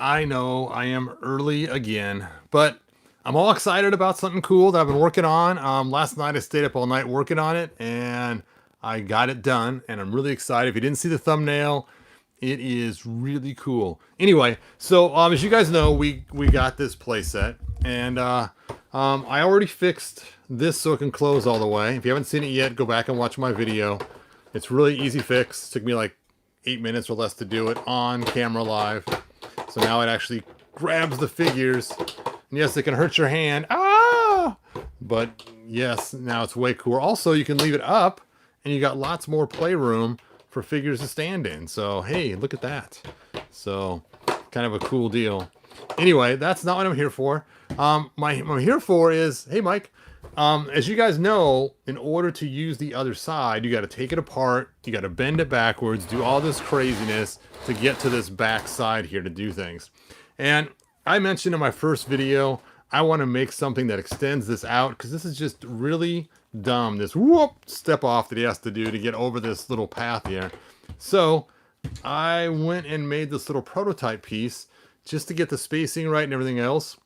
I know I am early again, but I'm all excited about something cool that I've been working on. Last night I stayed up all night working on it and I got it done and I'm really excited. If you didn't see the thumbnail, it is really cool. Anyway, so as you guys know, we got this playset and I already fixed this so it can close all the way. If you haven't seen it yet, go back and watch my video. It's really easy fix. It took me like 8 minutes or less to do it on camera live. So now it actually grabs the figures. And yes, it can hurt your hand. Ah! But yes, now it's way cooler. Also, you can leave it up and you got lots more playroom for figures to stand in. So, hey, look at that. So, kind of a cool deal. Anyway, that's not what I'm here for. What I'm here for is, hey, Mike, as you guys know, in order to use the other side, you got to take it apart, you got to bend it backwards, do all this craziness to get to this back side here to do things. And I mentioned in my first video, I want to make something that extends this out because this is just really dumb. This whoop step off that he has to do to get over this little path here. So I went and made this little prototype piece just to get the spacing right and everything else.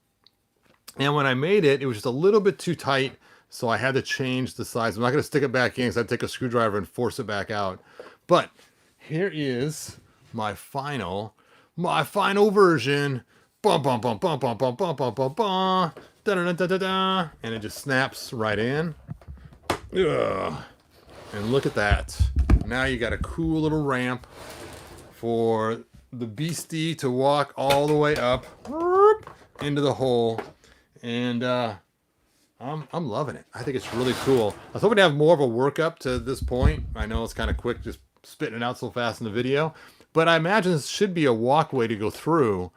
And when I made it, it was just a little bit too tight, so I had to change the size. I'm not going to stick it back in because I'd take a screwdriver and force it back out. But here is my final version. Bum bum bum bum bum bum bum bum bum bum. Da da da da da. And it just snaps right in. Ugh. And look at that. Now you got a cool little ramp for the beastie to walk all the way up into the hole. And I'm loving it. I think it's really cool. I was hoping to have more of a workup to this point. I know it's kind of quick just spitting it out so fast in the video. But I imagine this should be a walkway to go through.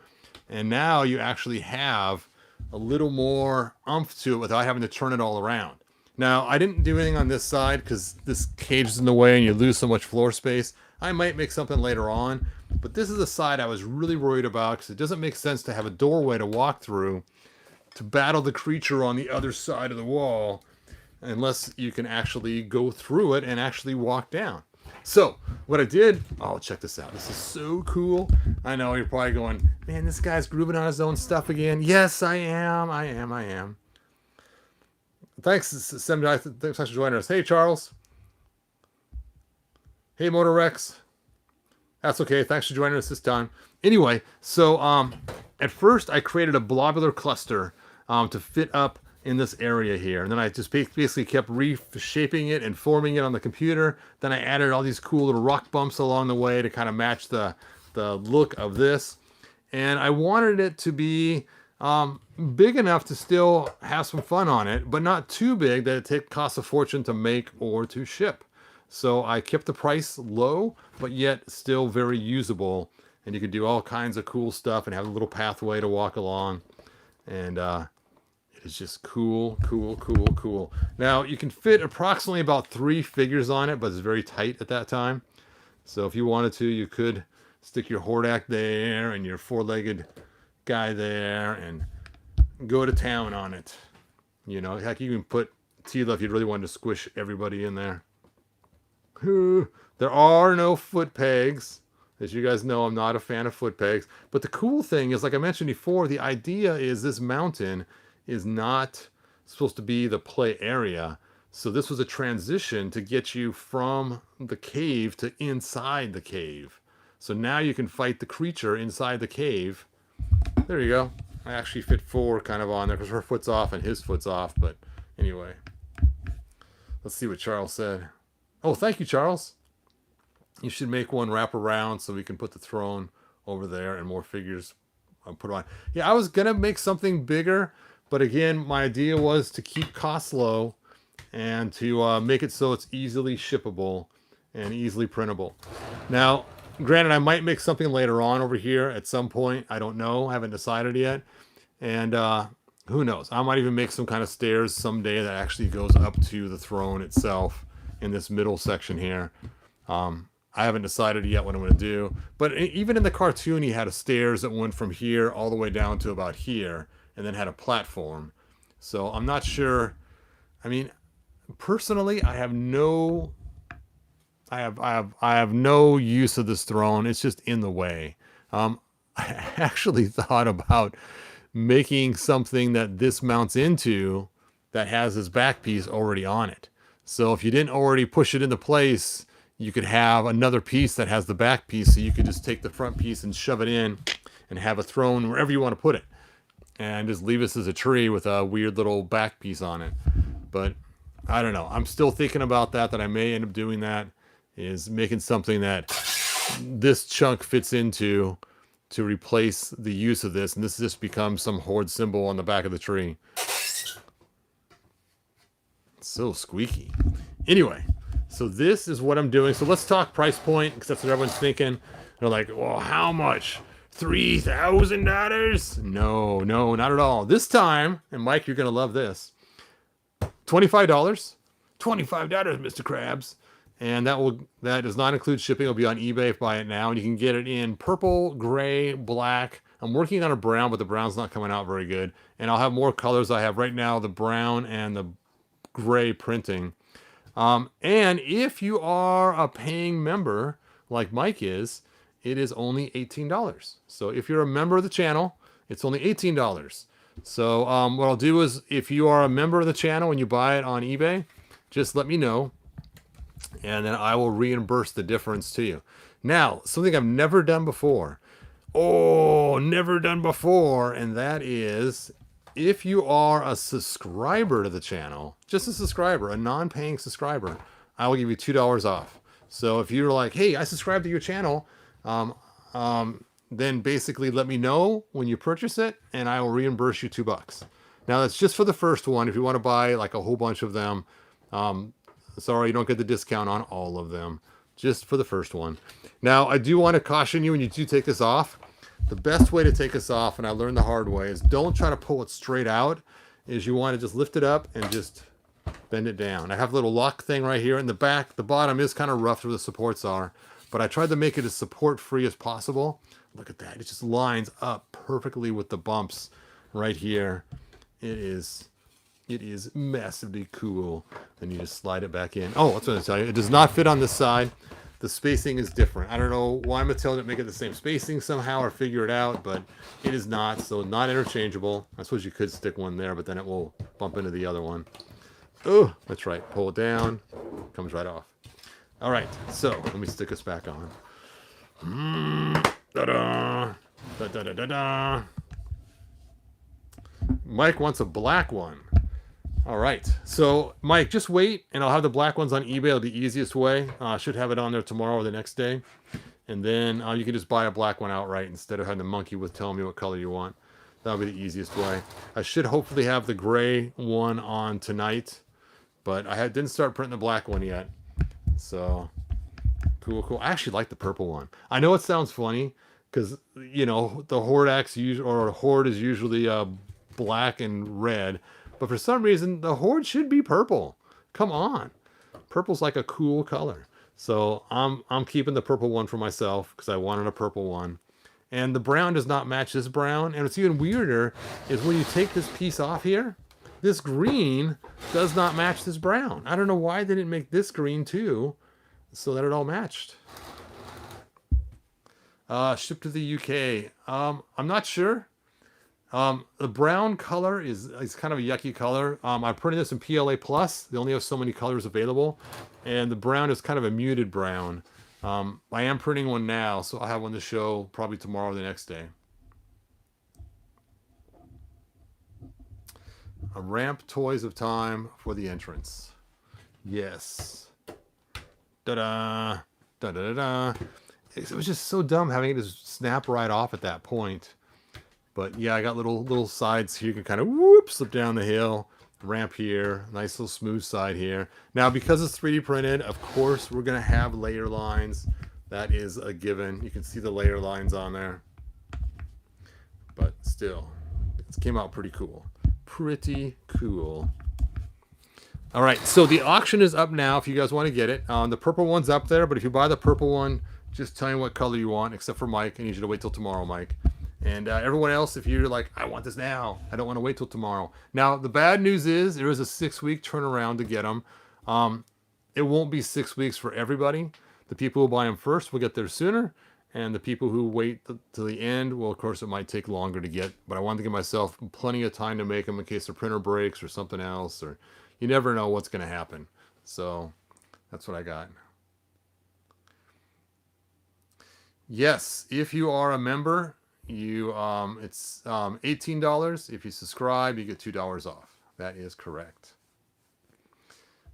And now you actually have a little more oomph to it without having to turn it all around. Now, I didn't do anything on this side because this cage is in the way and you lose so much floor space. I might make something later on. But this is the side I was really worried about because it doesn't make sense to have a doorway to walk through to battle the creature on the other side of the wall unless you can actually go through it and actually walk down. So what I did, oh, check this out. This is so cool. I know you're probably going, man, this guy's grooving on his own stuff again. Yes, I am. Thanks, thanks for joining us. Hey, Charles. Hey, Motor Rex. That's okay. Thanks for joining us this time. Anyway, so at first I created a blobular cluster to fit up in this area here. And then I just basically kept reshaping it and forming it on the computer. Then I added all these cool little rock bumps along the way to kind of match the look of this. And I wanted it to be big enough to still have some fun on it, but not too big that it costs a fortune to make or to ship. So I kept the price low, but yet still very usable. And you could do all kinds of cool stuff and have a little pathway to walk along. And it is just cool. Now, you can fit approximately about 3 figures on it, but it's very tight at that time. So if you wanted to, you could stick your Hordak there and your 4-legged guy there and go to town on it. You know, heck, you can put Tila if you really wanted to squish everybody in there. There are no foot pegs. As you guys know, I'm not a fan of foot pegs. But the cool thing is, like I mentioned before, the idea is this mountain is not supposed to be the play area. So this was a transition to get you from the cave to inside the cave. So now you can fight the creature inside the cave. There you go. I actually fit 4 kind of on there because her foot's off and his foot's off. But anyway, let's see what Charles said. Oh, thank you, Charles. You should make one wrap around so we can put the throne over there and more figures put on. Yeah, I was going to make something bigger, but again, my idea was to keep costs low and to make it so it's easily shippable and easily printable. Now, granted, I might make something later on over here at some point. I don't know. I haven't decided yet. And who knows? I might even make some kind of stairs someday that actually goes up to the throne itself in this middle section here. I haven't decided yet what I'm going to do. But even in the cartoon, he had a stairs that went from here all the way down to about here and then had a platform. So I'm not sure. I mean, personally, I have no use of this throne. It's just in the way. I actually thought about making something that this mounts into that has this back piece already on it. So if you didn't already push it into place, you could have another piece that has the back piece. So you could just take the front piece and shove it in and have it thrown wherever you want to put it. And just leave this as a tree with a weird little back piece on it. But I don't know. I'm still thinking about that I may end up doing that, is making something that this chunk fits into to replace the use of this. And this just becomes some horde symbol on the back of the tree. It's so squeaky. Anyway, so this is what I'm doing. So let's talk price point, because that's what everyone's thinking. They're like, well, how much? $3,000? No, not at all. This time, and Mike, you're going to love this. $25. $25, Mr. Krabs. And that does not include shipping. It'll be on eBay if you buy it now. And you can get it in purple, gray, black. I'm working on a brown, but the brown's not coming out very good. And I'll have more colors. I have right now the brown and the gray printing. And if you are a paying member, like Mike is, it is only $18. So if you're a member of the channel, it's only $18. So what I'll do is, if you are a member of the channel and you buy it on eBay, just let me know, and then I will reimburse the difference to you. Now, something I've never done before. Oh, never done before. And that is, if you are a subscriber to the channel, just a subscriber, a non-paying subscriber, I will give you $2 off. So if you're like, hey, I subscribe to your channel, then basically let me know when you purchase it, and I will reimburse you $2. Now that's just for the first one. If you want to buy like a whole bunch of them, sorry, you don't get the discount on all of them, just for the first one. Now, I do want to caution you when you do take this off. The best way to take this off, and I learned the hard way, is don't try to pull it straight out. Is you want to just lift it up and just bend it down. I have a little lock thing right here in the back. The bottom is kind of rough where the supports are, but I tried to make it as support free as possible. Look at that. It just lines up perfectly with the bumps right here. It is massively cool. Then you just slide it back in. Oh, that's what I tell you. It does not fit on this side. The spacing is different. I don't know why I'm telling it to make it the same spacing somehow or figure it out, but it is not. So not interchangeable. I suppose you could stick one there, but then it will bump into the other one. Oh, that's right. Pull it down. Comes right off. All right. So let me stick this back on. Da-da. Da-da-da-da-da. Mike wants a black one. All right. So, Mike, just wait, and I'll have the black ones on eBay. It'll be the easiest way. I should have it on there tomorrow or the next day. And then you can just buy a black one outright instead of having to monkey with telling me what color you want. That'll be the easiest way. I should hopefully have the gray one on tonight, but I didn't start printing the black one yet. So, cool. I actually like the purple one. I know it sounds funny because, you know, the Horde Horde is usually black and red. But for some reason, the Horde should be purple. Come on. Purple's like a cool color. So I'm keeping the purple one for myself because I wanted a purple one. And the brown does not match this brown. And what's even weirder is when you take this piece off here, this green does not match this brown. I don't know why they didn't make this green too, so that it all matched. Shipped to the UK. I'm not sure. The brown color is kind of a yucky color. I printed this in PLA Plus. They only have so many colors available. And the brown is kind of a muted brown. I am printing one now, so I'll have one to show probably tomorrow or the next day. A ramp toys of time for the entrance. Yes. Da-da. Da-da-da-da. It was just so dumb having it just snap right off at that point. But yeah, I got little sides here. You can kind of whoop, slip down the hill. Ramp here. Nice little smooth side here. Now, because it's 3D printed, of course, we're going to have layer lines. That is a given. You can see the layer lines on there. But still, it came out pretty cool. Pretty cool. All right, so the auction is up now if you guys want to get it. The purple one's up there, but if you buy the purple one, just tell me what color you want, except for Mike. I need you to wait till tomorrow, Mike. And everyone else, if you're like, I want this now, I don't want to wait till tomorrow. Now, the bad news is there is a 6-week turnaround to get them. It won't be 6 weeks for everybody. The people who buy them first will get theirs sooner. And the people who wait to the end, well, of course, it might take longer to get, but I wanted to give myself plenty of time to make them in case the printer breaks or something else, or you never know what's going to happen. So that's what I got. Yes, if you are a member, you it's $18. If you subscribe, you get $2 off. That is correct.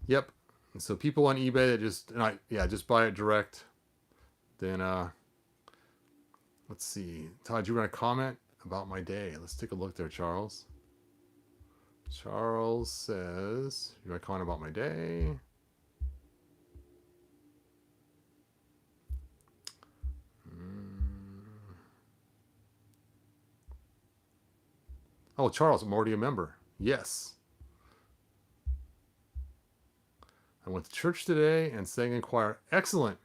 Yep. And so people on eBay that just buy it direct. Then let's see. Todd, you want to comment about my day? Let's take a look there, Charles. Charles says, you want to comment about my day? Oh, Charles, I'm already a member. Yes. I went to church today and sang in choir. Excellent.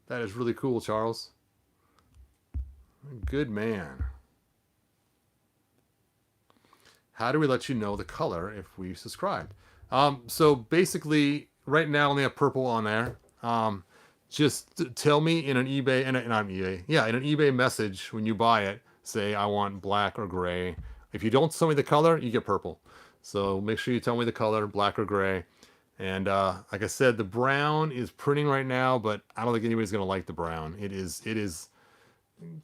That is really cool, Charles. Good man. How do we let you know the color if we subscribed? So basically, right now I only have purple on there. Just tell me in an eBay, in an eBay message when you buy it, say I want black or gray. If you don't tell me the color, you get purple. So make sure you tell me the color, black or gray. And like I said, the brown is printing right now, but I don't think anybody's going to like the brown. It is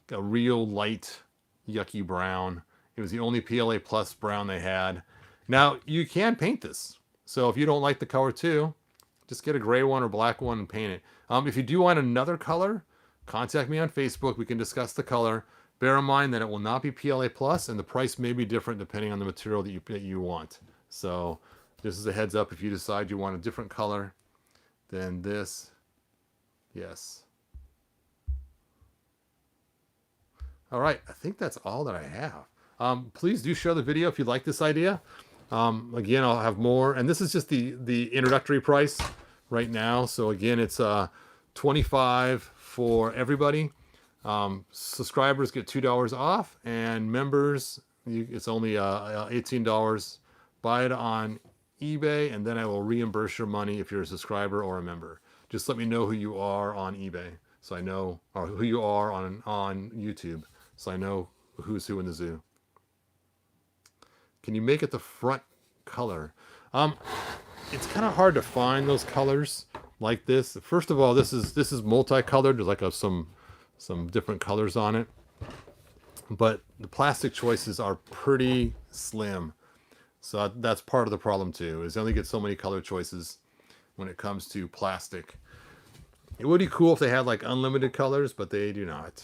a real light, yucky brown. It was the only PLA Plus brown they had. Now, you can paint this. So if you don't like the color too, just get a gray one or black one and paint it. If you do want another color, contact me on Facebook. We can discuss the color. Bear in mind that it will not be PLA Plus, and the price may be different depending on the material that you want. So this is a heads up if you decide you want a different color than this. Yes. All right, I think that's all that I have. Please do share the video if you like this idea. Again, I'll have more, and this is just the introductory price right now. So again, it's $25 for everybody. Subscribers get $2 off, and members, it's only $18. Buy it on eBay, and then I will reimburse your money if you're a subscriber or a member. Just let me know who you are on eBay, so I know, or who you are on YouTube, so I know who's who in the zoo. Can you make it the front color? It's kind of hard to find those colors like this. First of all, this is multicolored. There's like some different colors on it, but the plastic choices are pretty slim. So that's part of the problem too, is they only get so many color choices when it comes to plastic. It would be cool if they had like unlimited colors, but they do not.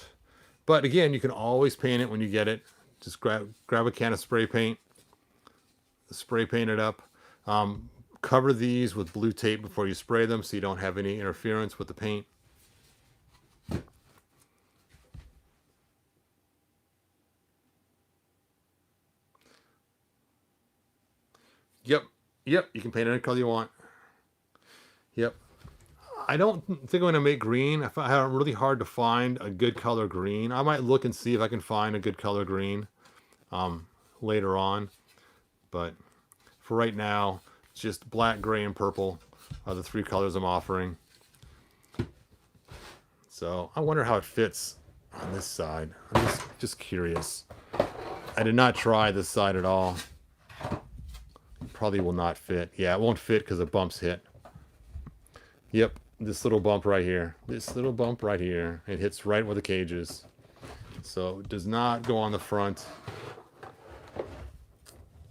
But again, you can always paint it when you get it. Just grab a can of spray paint, spray paint it up. Cover these with blue tape before you spray them so you don't have any interference with the paint. Yep, you can paint any color you want. Yep. I don't think I'm going to make green. I found it really hard to find a good color green. I might look and see if I can find a good color green later on. But for right now, just black, gray, and purple are the three colors I'm offering. So I wonder how it fits on this side. I'm just curious. I did not try this side at all. Probably will not fit. Yeah, it won't fit because the bumps hit. Yep, this little bump right here. This little bump right here. It hits right where the cage is. So it does not go on the front.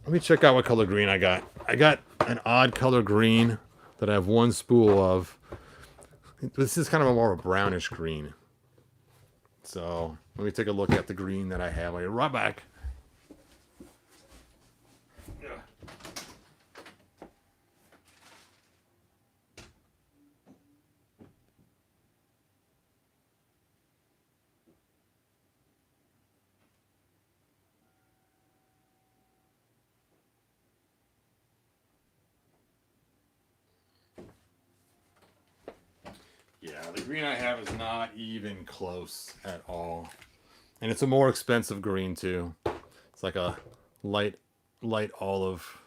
Let me check out what color green I got. I got an odd color green that I have one spool of. This is kind of a more of a brownish green. So let me take a look at the green that I have. I'll be right back. Yeah, the green I have is not even close at all. And it's a more expensive green too. It's like a light olive.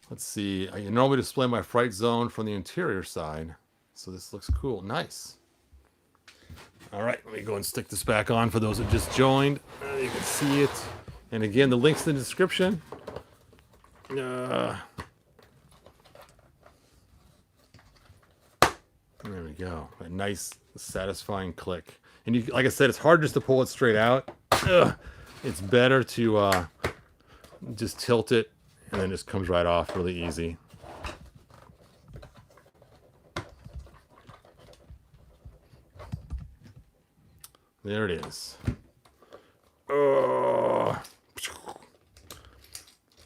Let's see. I normally display my fright zone from the interior side. So this looks cool. Nice. All right, let me go and stick this back on for those who just joined. You can see it. And again, the link's in the description. There we go. A nice, satisfying click. And you, like I said, it's hard just to pull it straight out. It's better to just tilt it, and then it just comes right off really easy. There it is. Oh.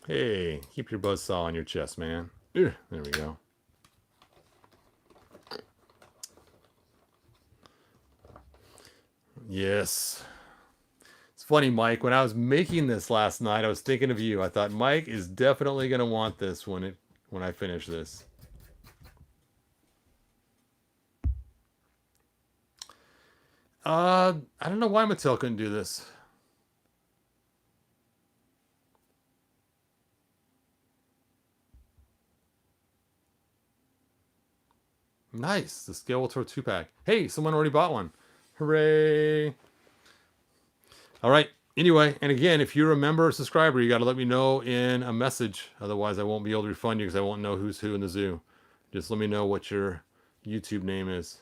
Hey, keep your buzzsaw on your chest, man. There we go. Yes. It's funny, Mike. When I was making this last night, I was thinking of you. I thought Mike is definitely going to want this when I finish this. I don't know why Mattel couldn't do this. Nice. The Skeletor 2-pack. Hey, someone already bought one. Hooray. All right. Anyway, and again, if you're a member or subscriber, you got to let me know in a message. Otherwise, I won't be able to refund you because I won't know who's who in the zoo. Just let me know what your YouTube name is.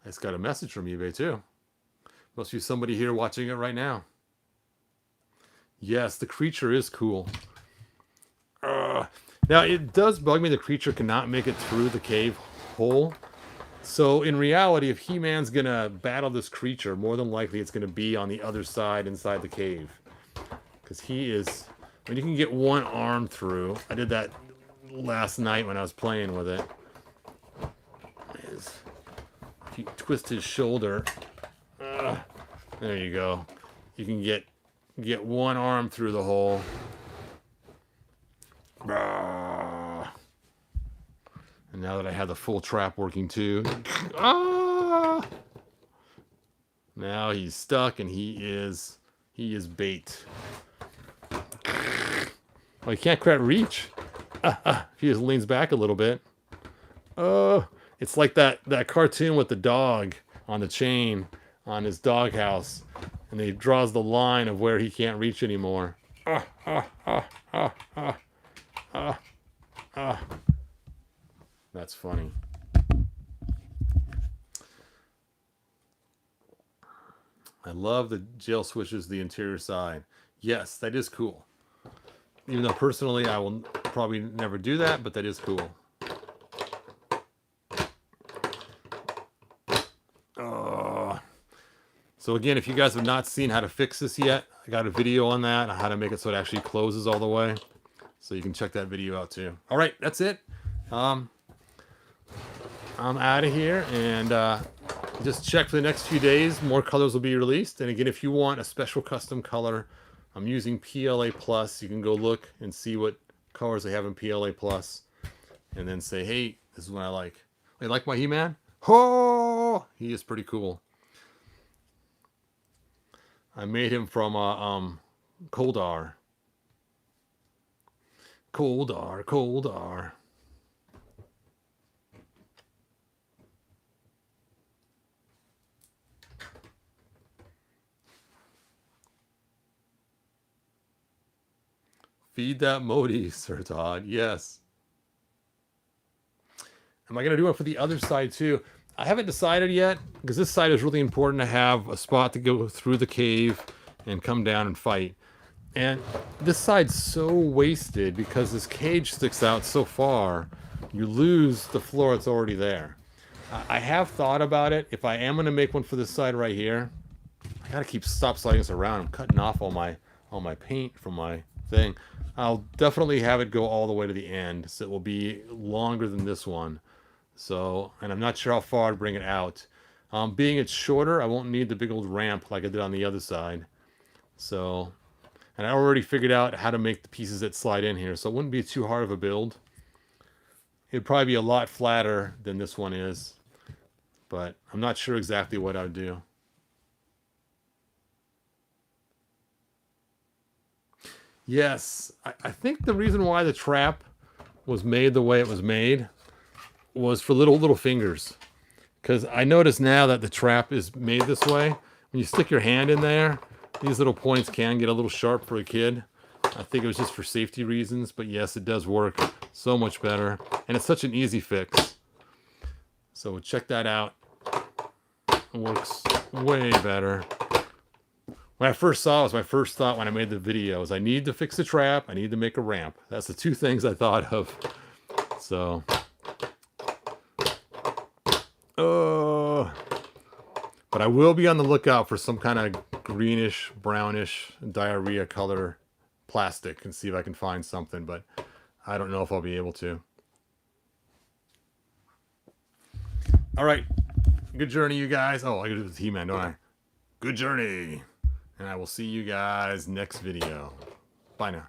I just got a message from eBay too. Must be somebody here watching it right now. Yes, the creature is cool. Now, it does bug me the creature cannot make it through the cave hole. So, in reality, if He-Man's going to battle this creature, more than likely it's going to be on the other side inside the cave. Because he is... I mean, you can get one arm through. I did that last night when I was playing with it. If you twist his shoulder... there you go. You can get one arm through the hole. And now that I have the full trap working too, now he's stuck and he is bait. Well, he can't quite reach. He just leans back a little bit. It's like that cartoon with the dog on the chain on his doghouse, and he draws the line of where he can't reach anymore. That's funny. I love the gel switches the interior side. Yes, that is cool. Even though personally I will probably never do that, but that is cool. So again, if you guys have not seen how to fix this yet, I got a video on that, on how to make it so it actually closes all the way. So you can check that video out too. All right, that's it. I'm out of here, and just check for the next few days. More colors will be released. And again, if you want a special custom color, I'm using PLA Plus. You can go look and see what colors they have in PLA Plus, and then say, hey, this is what I like. You like my He-Man? Oh, he is pretty cool. I made him from Koldar. Koldar. Feed that Modi, Sir Todd. Yes. Am I going to do it for the other side too? I haven't decided yet, because this side is really important to have a spot to go through the cave and come down and fight. And this side's so wasted because this cage sticks out so far, you lose the floor that's already there. I have thought about it. If I am going to make one for this side right here, I got to stop sliding this around. I'm cutting off all my paint from my thing. I'll definitely have it go all the way to the end, so it will be longer than this one. So, and I'm not sure how far to bring it out. Being it's shorter, I won't need the big old ramp like I did on the other side. So, and I already figured out how to make the pieces that slide in here, so it wouldn't be too hard of a build. It'd probably be a lot flatter than this one is, but I'm not sure exactly what I'd do. Yes, I think the reason why the trap was made the way it was made was for little fingers. Because I notice now that the trap is made this way. When you stick your hand in there, these little points can get a little sharp for a kid. I think it was just for safety reasons, but yes, it does work so much better. And it's such an easy fix. So check that out. It works way better. When I first saw it, was my first thought when I made the video was I need to fix the trap, I need to make a ramp. That's the two things I thought of. So, but I will be on the lookout for some kind of greenish, brownish, diarrhea color plastic and see if I can find something, but I don't know if I'll be able to. All right. Good journey, you guys. Oh, I gotta do the He-Man, don't I? Good journey. And I will see you guys next video. Bye now.